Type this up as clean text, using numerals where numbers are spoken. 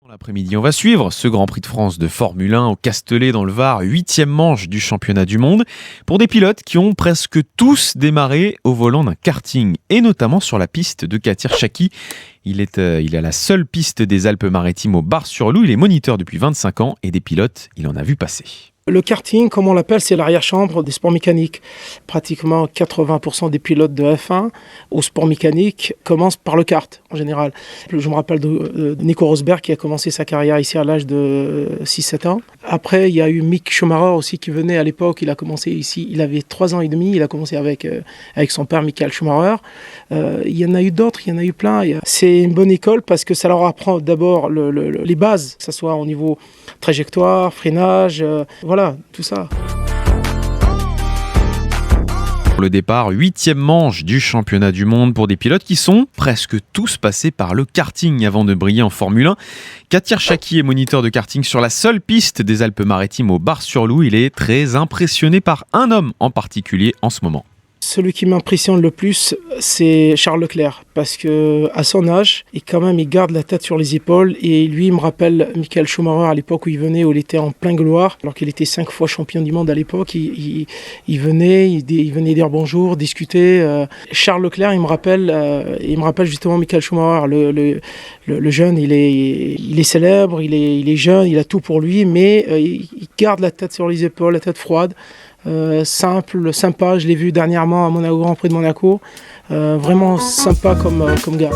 L'après-midi, on va suivre ce Grand Prix de France de Formule 1 au Castellet dans le Var, 8e manche du championnat du monde, pour des pilotes qui ont presque tous démarré au volant d'un karting, et notamment sur la piste de Katir Chaki. Il est à la seule piste des Alpes-Maritimes au Bar-sur-Loup, il est moniteur depuis 25 ans et des pilotes, il en a vu passer. Le karting, comme on l'appelle, c'est l'arrière-chambre des sports mécaniques. Pratiquement 80% des pilotes de F1 au sport mécanique commencent par le kart, en général. Je me rappelle de Nico Rosberg qui a commencé sa carrière ici à l'âge de 6-7 ans. Après, il y a eu Mick Schumacher aussi qui venait à l'époque. Il a commencé ici, il avait 3 ans et demi. Il a commencé avec son père, Michael Schumacher. Il y en a eu d'autres, il y en a eu plein. C'est une bonne école parce que ça leur apprend d'abord les bases, que ce soit au niveau trajectoire, freinage, voilà, tout ça. Pour le départ, 8e manche du championnat du monde pour des pilotes qui sont presque tous passés par le karting avant de briller en Formule 1. Katir Chaki est moniteur de karting sur la seule piste des Alpes-Maritimes au Bar-sur-Loup. Il est très impressionné par un homme en particulier en ce moment. Celui qui m'impressionne le plus, c'est Charles Leclerc, parce que à son âge, il garde la tête sur les épaules. Et lui, il me rappelle Michael Schumacher à l'époque où il venait, où il était en plein gloire, alors qu'il était 5 fois champion du monde à l'époque. Il venait dire bonjour, discuter. Charles Leclerc, il me rappelle justement Michael Schumacher, le jeune. Il est célèbre, il est jeune, il a tout pour lui, mais il garde la tête sur les épaules, la tête froide. Simple, sympa, je l'ai vu dernièrement à Monaco, Grand Prix de Monaco, vraiment sympa comme gars.